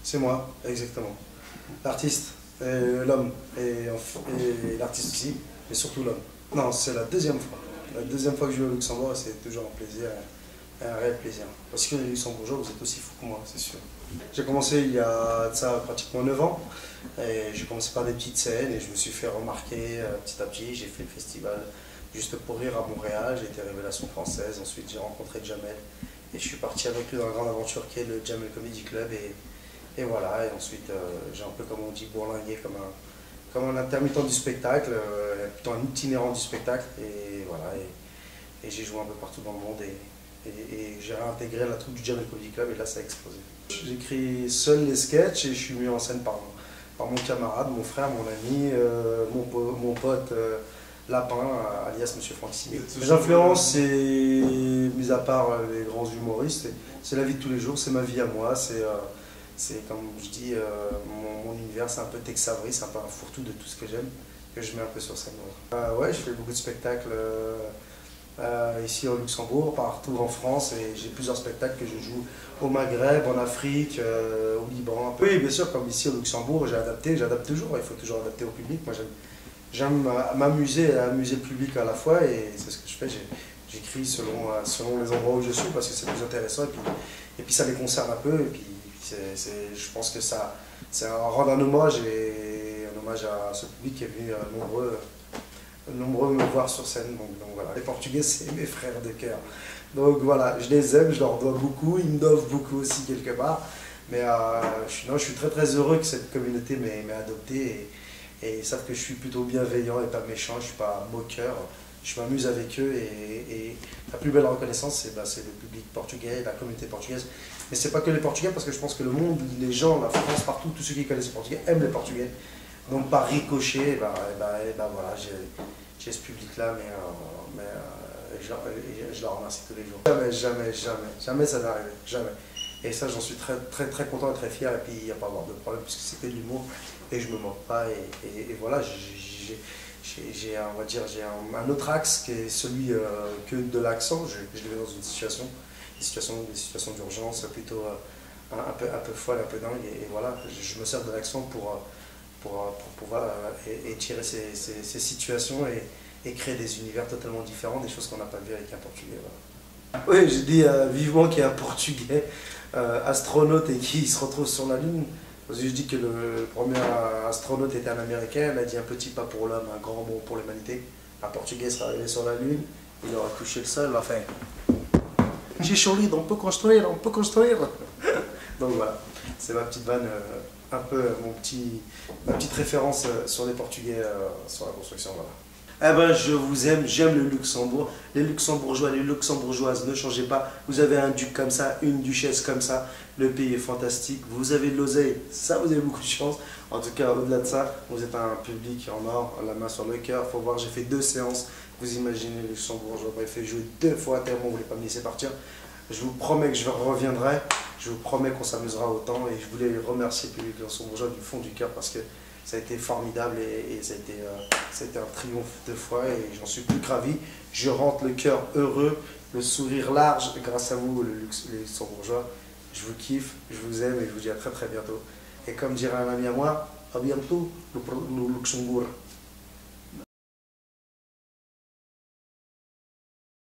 C'est moi, exactement. L'artiste, l'homme, et l'artiste aussi, mais surtout l'homme. Non, c'est la deuxième fois. La deuxième fois que je vais au Luxembourg, et c'est toujours un plaisir, un réel plaisir. Parce que les Luxembourgeois, vous êtes aussi fous que moi, c'est sûr. J'ai commencé il y a de ça pratiquement 9 ans. Et j'ai commencé par des petites scènes et je me suis fait remarquer petit à petit. J'ai fait le festival Juste pour rire à Montréal, j'ai été révélation française. Ensuite, j'ai rencontré Jamel et je suis parti avec lui dans la grande aventure qui est le Jamel Comedy Club. Et voilà, et ensuite, j'ai un peu, comme on dit, bourlingué comme un intermittent du spectacle, plutôt un itinérant du spectacle. Et voilà, et j'ai joué un peu partout dans le monde et j'ai réintégré la troupe du Jamel Comedy Club et là, ça a explosé. J'écris seul les sketchs et je suis mis en scène par mon camarade, mon frère, mon ami, mon pote Lapin, alias Monsieur Franck Simé. Les influences, c'est, mis à part les grands humoristes, c'est la vie de tous les jours, c'est ma vie à moi, c'est comme je dis, mon univers, c'est un peu Tex Avery, c'est un peu un fourre-tout de tout ce que j'aime, que je mets un peu sur scène. Ouais, je fais beaucoup de spectacles ici au Luxembourg, partout en France, et j'ai plusieurs spectacles que je joue au Maghreb, en Afrique, au Liban. Oui, bien sûr, comme ici au Luxembourg, j'adapte toujours, il faut toujours adapter au public. Moi, j'aime m'amuser et amuser le public à la fois, et c'est ce que je fais. J'écris selon les endroits où je suis, parce que c'est plus intéressant, et puis ça les concerne un peu, et puis je pense que c'est rendre un hommage, et un hommage à ce public qui est venu nombreux me voir sur scène. Donc voilà, les Portugais, c'est mes frères de cœur. Donc voilà, je les aime, je leur dois beaucoup, ils me doivent beaucoup aussi quelque part. Mais je suis très très heureux que cette communauté m'ait adopté et ils savent que je suis plutôt bienveillant et pas méchant, je suis pas moqueur. Je m'amuse avec eux et la plus belle reconnaissance, c'est le public portugais, la communauté portugaise. Mais c'est pas que les Portugais, parce que je pense que le monde, les gens, la France, partout, tous ceux qui connaissent les Portugais aiment les Portugais. Donc par ricochet, voilà, j'ai ce public-là, mais je leur remercie tous les jours. Jamais ça n'arrive, jamais. Et ça, j'en suis très, très, très content et très fier, et puis il n'y a pas à avoir de problème, puisque c'est que de l'humour, et je me moque pas, et voilà, j'ai un autre axe qui est celui que de l'accent. Je le mets dans une situation, des situations d'urgence plutôt un peu folle, un peu dingue, et voilà, je me sers de l'accent pour pouvoir étirer ces situations et créer des univers totalement différents, des choses qu'on n'a pas vues avec un Portugais. Voilà. Oui, j'ai dit vivement qu'il y a un Portugais astronaute et qui se retrouve sur la Lune. Parce que je dis que le premier astronaute était un Américain, il a dit un petit pas pour l'homme, un grand bond pour l'humanité. Un Portugais serait arrivé sur la Lune, il aurait touché le sol, il a fait j'ai chaud, on peut construire, on peut construire. Donc voilà, c'est ma petite vanne, un peu ma petite référence sur les Portugais, sur la construction. Voilà. Eh ben, je vous aime, j'aime le Luxembourg. Les Luxembourgeois, les Luxembourgeoises, ne changez pas. Vous avez un duc comme ça, une duchesse comme ça. Le pays est fantastique. Vous avez de l'oseille, ça, vous avez beaucoup de chance. En tout cas, au-delà de ça, vous êtes un public en or, la main sur le cœur. Faut voir, j'ai fait 2 séances. Vous imaginez le Luxembourg, j'aurais fait jouer 2 fois tellement vous ne voulez pas me laisser partir. Je vous promets que je reviendrai. Je vous promets qu'on s'amusera autant. Et je voulais remercier le public luxembourgeois du fond du cœur parce que ça a été formidable et ça a été un triomphe 2 fois et j'en suis plus que ravi. Je rentre le cœur heureux, le sourire large grâce à vous, les Luxembourgeois. Je vous kiffe, je vous aime et je vous dis à très très bientôt. Et comme dirait un ami à moi, à bientôt, le Luxembourg.